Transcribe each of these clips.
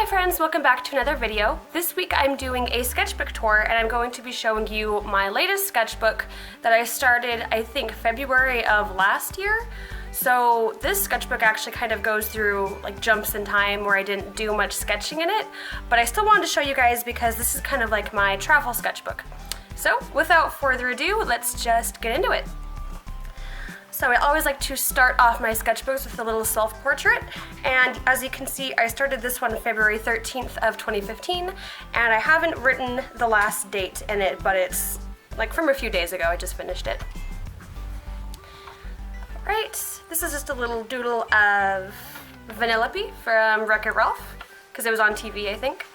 friends, welcome back to another video. This week I'm doing a sketchbook tour and I'm going to be showing you my latest sketchbook that I started, I think, February of last year. So this sketchbook actually kind of goes through like jumps in time where I didn't do much sketching in it, but I still wanted to show you guys because this is kind of like my travel sketchbook. So without further ado, let's just get into it. So I always like to start off my sketchbooks with a little self-portrait, and as you can see, I started this one February 13th of 2015, and I haven't written the last date in it, but it's like from a few days ago. I just finished it. Right, this is just a little doodle of Vanellope from Wreck-It Ralph, because it was on TV, I think.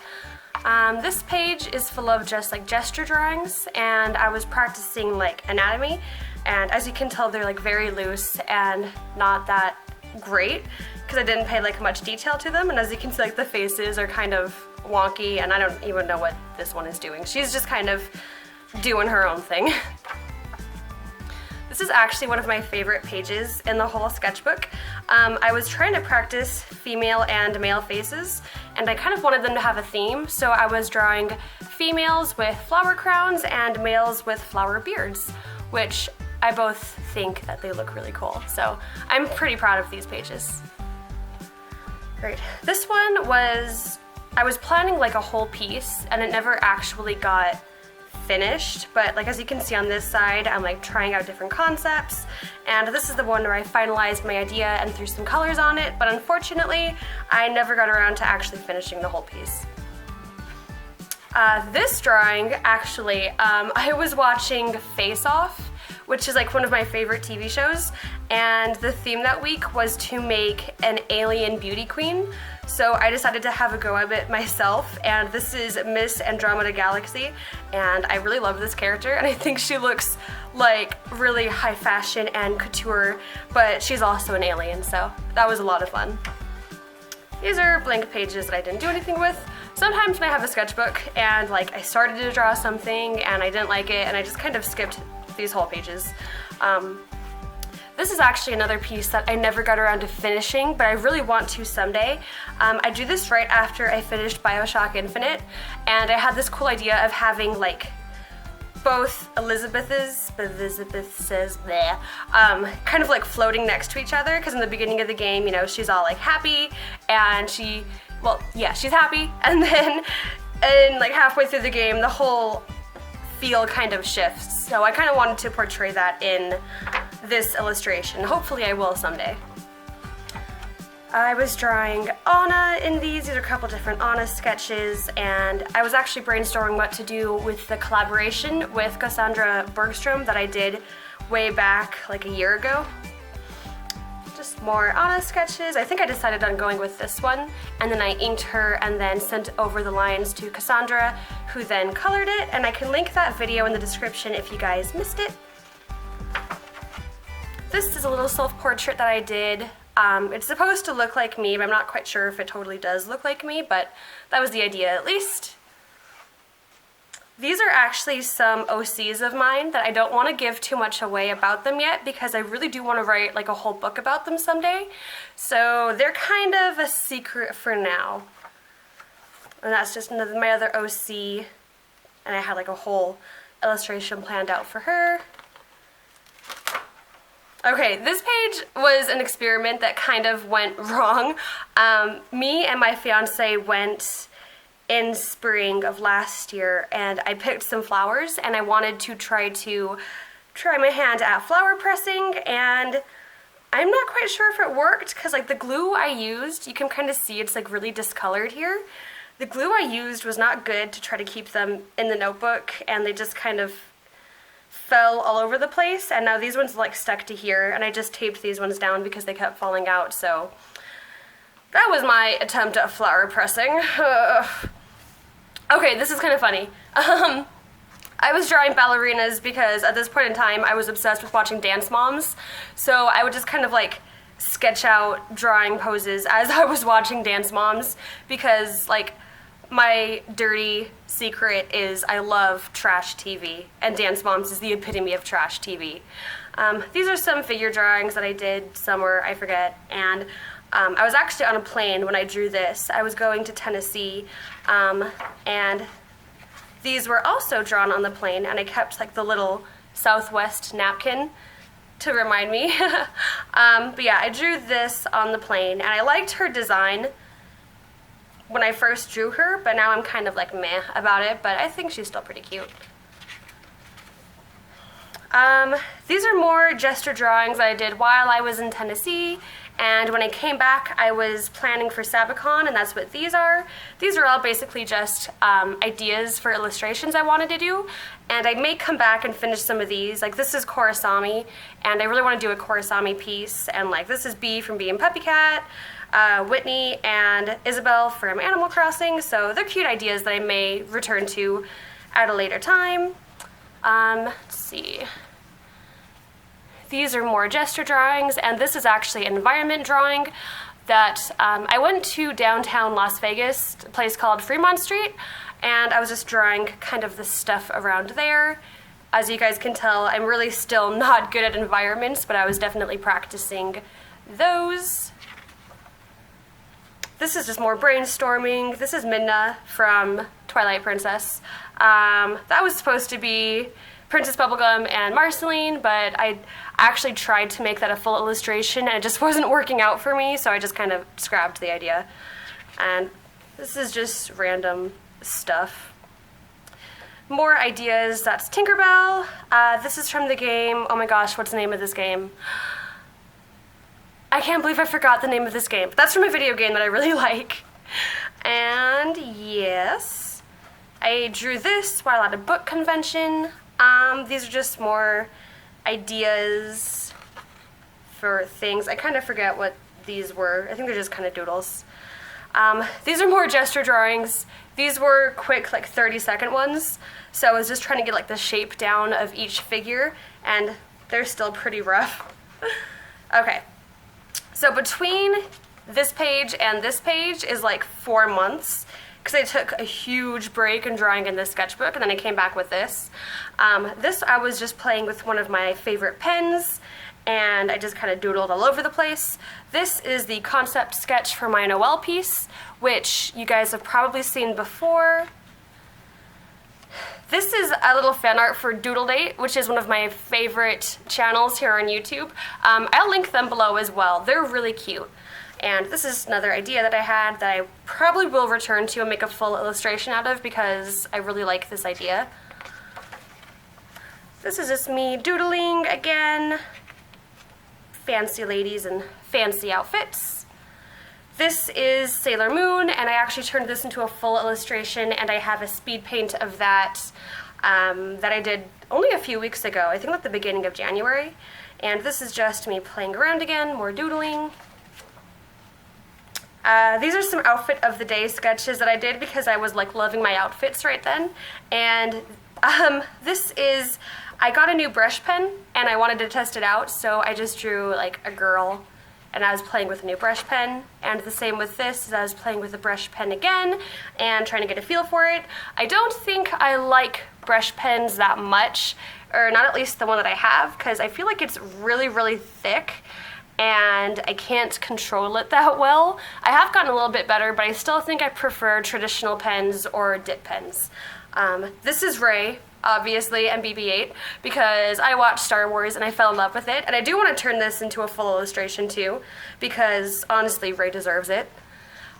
This page is full of just like gesture drawings, and I was practicing like anatomy. And as you can tell, they're like very loose and not that great because I didn't pay like much detail to them. And as you can see, like the faces are kind of wonky, and I don't even know what this one is doing. She's just kind of doing her own thing. This is actually one of my favorite pages in the whole sketchbook. I was trying to practice female and male faces, and I kind of wanted them to have a theme, so I was drawing females with flower crowns and males with flower beards, which I both think that they look really cool. So I'm pretty proud of these pages. Great. This one was, I was planning like a whole piece and it never actually got finished, but like as you can see on this side, I'm like trying out different concepts, and this is the one where I finalized my idea and threw some colors on it, but unfortunately I never got around to actually finishing the whole piece. This drawing, actually, I was watching Face Off, which is like one of my favorite TV shows, and the theme that week was to make an alien beauty queen. So I decided to have a go at it myself, and this is Miss Andromeda Galaxy, and I really love this character, and I think she looks like really high fashion and couture, but she's also an alien, so that was a lot of fun. These are blank pages that I didn't do anything with. Sometimes when I have a sketchbook and like I started to draw something and I didn't like it and I just kind of skipped these whole pages. This is actually another piece that I never got around to finishing, but I really want to someday. I do this right after I finished BioShock Infinite, and I had this cool idea of having like both Elizabeth's bleh, kind of like floating next to each other, because in the beginning of the game, you know, she's all like happy, and she's happy, and then like halfway through the game, the whole feel kind of shifts. So I kind of wanted to portray that in this illustration. Hopefully I will someday. I was drawing Anna in these. These are a couple different Anna sketches, and I was actually brainstorming what to do with the collaboration with Cassandra Bergstrom that I did way back like a year ago. Just more Anna sketches. I think I decided on going with this one, and then I inked her and then sent over the lines to Cassandra, who then colored it, and I can link that video in the description if you guys missed it. This is a little self-portrait that I did. It's supposed to look like me, but I'm not quite sure if it totally does look like me, but that was the idea at least. These are actually some OCs of mine that I don't want to give too much away about them yet because I really do want to write like a whole book about them someday. So they're kind of a secret for now. And that's just my other OC, and I had like a whole illustration planned out for her. Okay, this page was an experiment that kind of went wrong. Me and my fiance went in spring of last year, and I picked some flowers, and I wanted to try my hand at flower pressing, and I'm not quite sure if it worked because like the glue I used, you can kind of see it's like really discolored here. The glue I used was not good to try to keep them in the notebook, and they just kind of fell all over the place, and now these ones like stuck to here, and I just taped these ones down because they kept falling out. So that was my attempt at flower pressing. Okay, this is kind of funny. I was drawing ballerinas because at this point in time I was obsessed with watching Dance Moms, so I would just kind of like sketch out drawing poses as I was watching Dance Moms, because like my dirty secret is I love trash TV, and Dance Moms is the epitome of trash TV. These are some figure drawings that I did somewhere, I forget, and I was actually on a plane when I drew this. I was going to Tennessee, and these were also drawn on the plane, and I kept like the little Southwest napkin to remind me. But yeah, I drew this on the plane, and I liked her design when I first drew her, but now I'm kind of like meh about it, but I think she's still pretty cute. These are more gesture drawings that I did while I was in Tennessee, and when I came back I was planning for Sabicon, and that's what these are. These are all basically just ideas for illustrations I wanted to do, and I may come back and finish some of these. Like this is Korosami, and I really want to do a Korosami piece, and like this is Bee from Bee and Puppy Cat, Whitney and Isabel from Animal Crossing, so they're cute ideas that I may return to at a later time. Let's see. These are more gesture drawings, and this is actually an environment drawing that I went to downtown Las Vegas, a place called Fremont Street, and I was just drawing kind of the stuff around there. As you guys can tell, I'm really still not good at environments, but I was definitely practicing those. This is just more brainstorming. This is Midna from Twilight Princess. That was supposed to be Princess Bubblegum and Marceline, but I actually tried to make that a full illustration and it just wasn't working out for me, so I just kind of scrapped the idea. And this is just random stuff. More ideas. That's Tinkerbell. This is from the game, oh my gosh, what's the name of this game? I can't believe I forgot the name of this game, but that's from a video game that I really like. And yes, I drew this while at a book convention. These are just more ideas for things. I kind of forget what these were. I think they're just kind of doodles. These are more gesture drawings. These were quick, like 30-second ones, so I was just trying to get like the shape down of each figure, and they're still pretty rough. Okay. So between this page and this page is like 4 months, because I took a huge break in drawing in this sketchbook, and then I came back with this. This I was just playing with one of my favorite pens, and I just kind of doodled all over the place. This is the concept sketch for my Noel piece, which you guys have probably seen before. This is a little fan art for Doodle Date, which is one of my favorite channels here on YouTube. I'll link them below as well. They're really cute. And this is another idea that I had that I probably will return to and make a full illustration out of because I really like this idea. This is just me doodling again. Fancy ladies in fancy outfits. This is Sailor Moon, and I actually turned this into a full illustration, and I have a speed paint of that that I did only a few weeks ago, I think at the beginning of January. And this is just me playing around again, more doodling. These are some outfit of the day sketches that I did because I was like loving my outfits right then. And this is, I got a new brush pen and I wanted to test it out, so I just drew like a girl and I was playing with a new brush pen. And the same with this, is I was playing with the brush pen again and trying to get a feel for it. I don't think I like brush pens that much, or not at least the one that I have, because I feel like it's really, really thick and I can't control it that well. I have gotten a little bit better, but I still think I prefer traditional pens or dip pens. This is Rey, obviously, and BB-8, because I watched Star Wars and I fell in love with it, and I do want to turn this into a full illustration too, because honestly, Rey deserves it.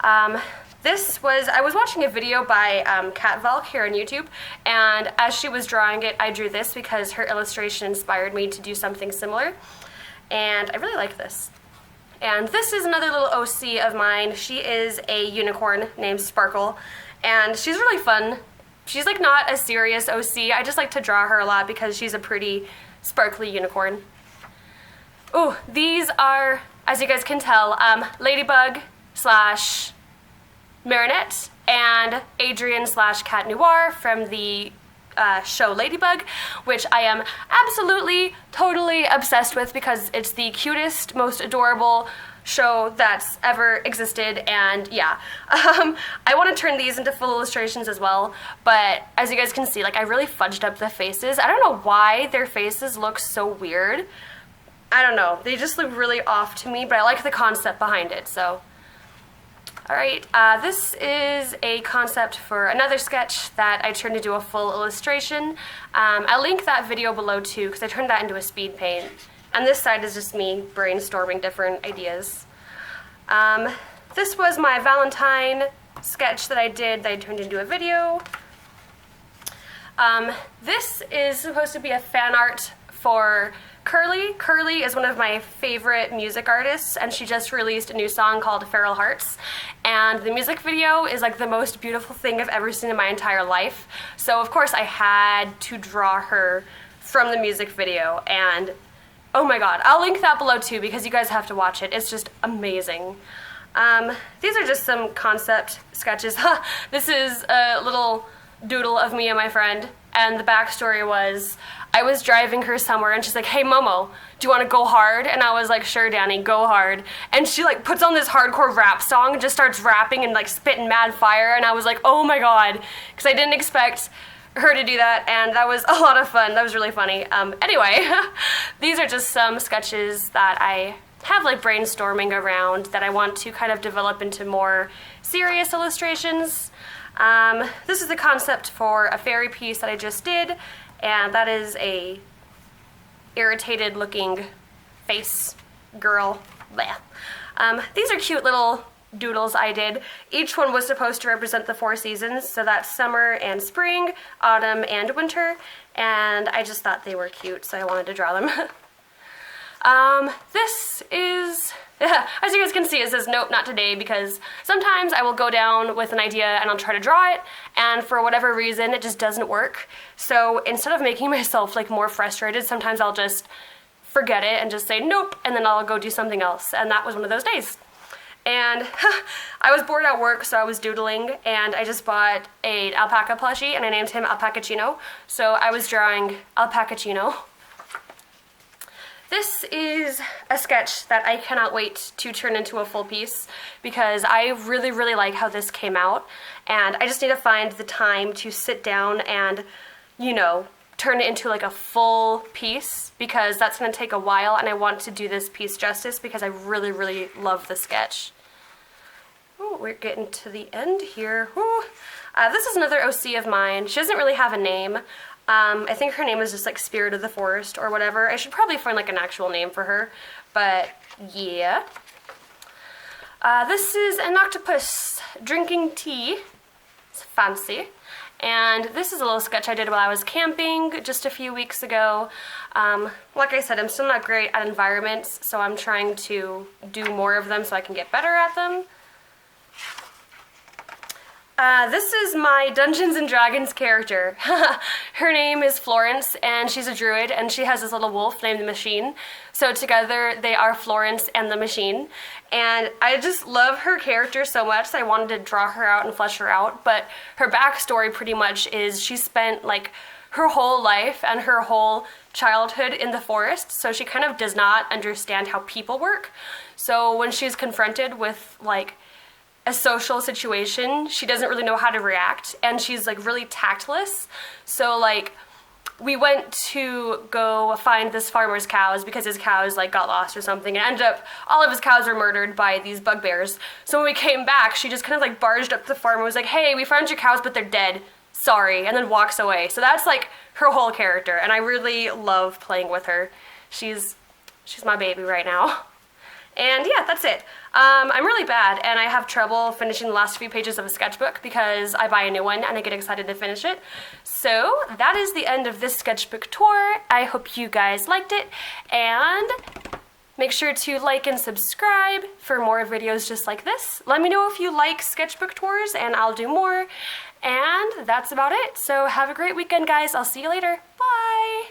I was watching a video by Kat Valk here on YouTube, and as she was drawing it, I drew this because her illustration inspired me to do something similar. And I really like this. And this is another little OC of mine. She is a unicorn named Sparkle, and she's really fun. She's like not a serious OC. I just like to draw her a lot because she's a pretty sparkly unicorn. Oh, these are, as you guys can tell, Ladybug / Marinette and Adrian / Cat Noir from the show Ladybug, which I am absolutely, totally obsessed with because it's the cutest, most adorable show that's ever existed, and yeah. I want to turn these into full illustrations as well, but as you guys can see, like, I really fudged up the faces. I don't know why their faces look so weird, I don't know, they just look really off to me, but I like the concept behind it, so. Alright, this is a concept for another sketch that I turned into a full illustration. I'll link that video below too, because I turned that into a speed paint. And this side is just me brainstorming different ideas. This was my Valentine sketch that I did that I turned into a video. This is supposed to be a fan art for Curly. Curly is one of my favorite music artists, and she just released a new song called Feral Hearts, and the music video is like the most beautiful thing I've ever seen in my entire life. So of course I had to draw her from the music video, and oh my god, I'll link that below too because you guys have to watch it. It's just amazing. These are just some concept sketches. This is a little doodle of me and my friend, and the backstory was I was driving her somewhere and she's like, hey Momo, do you want to go hard? And I was like, sure Danny, go hard. And she like puts on this hardcore rap song and just starts rapping and like spitting mad fire, and I was like, oh my god, because I didn't expect her to do that, and that was a lot of fun. That was really funny. Anyway, these are just some sketches that I have like brainstorming around that I want to kind of develop into more serious illustrations. This is the concept for a fairy piece that I just did, and that is a irritated looking face girl. Blech. These are cute little doodles I did. Each one was supposed to represent the 4 seasons, so that's summer and spring, autumn and winter, and I just thought they were cute, so I wanted to draw them. This is, as you guys can see, it says nope, not today, because sometimes I will go down with an idea and I'll try to draw it, and for whatever reason it just doesn't work. So instead of making myself like more frustrated, sometimes I'll just forget it and just say nope, and then I'll go do something else, and that was one of those days. And I was bored at work, so I was doodling, and I just bought an alpaca plushie and I named him Alpacachino, so I was drawing Alpacachino. This is a sketch that I cannot wait to turn into a full piece because I really, really like how this came out, and I just need to find the time to sit down and, you know, turn it into like a full piece because that's going to take a while, and I want to do this piece justice because I really, really love the sketch. Ooh, we're getting to the end here. This is another OC of mine. She doesn't really have a name. I think her name is just like Spirit of the Forest or whatever. I should probably find like an actual name for her, but yeah. This is an octopus drinking tea. It's fancy. And this is a little sketch I did while I was camping just a few weeks ago. Like I said, I'm still not great at environments, so I'm trying to do more of them so I can get better at them. This is my Dungeons & Dragons character. Her name is Florence, and she's a druid, and she has this little wolf named the Machine. So together they are Florence and the Machine. And I just love her character so much that I wanted to draw her out and flesh her out. But her backstory pretty much is she spent like her whole life and her whole childhood in the forest, so she kind of does not understand how people work. So when she's confronted with like a social situation, she doesn't really know how to react, and she's like really tactless. So like we went to go find this farmer's cows because his cows like got lost or something, and ended up all of his cows were murdered by these bugbears. So when we came back, she just kind of like barged up to the farm and was like, hey, we found your cows but they're dead, sorry, and then walks away. So that's like her whole character, and I really love playing with her. She's my baby right now. And yeah, that's it. I'm really bad, and I have trouble finishing the last few pages of a sketchbook because I buy a new one and I get excited to finish it. So that is the end of this sketchbook tour. I hope you guys liked it, and make sure to like and subscribe for more videos just like this. Let me know if you like sketchbook tours and I'll do more. And that's about it. So have a great weekend, guys. I'll see you later. Bye!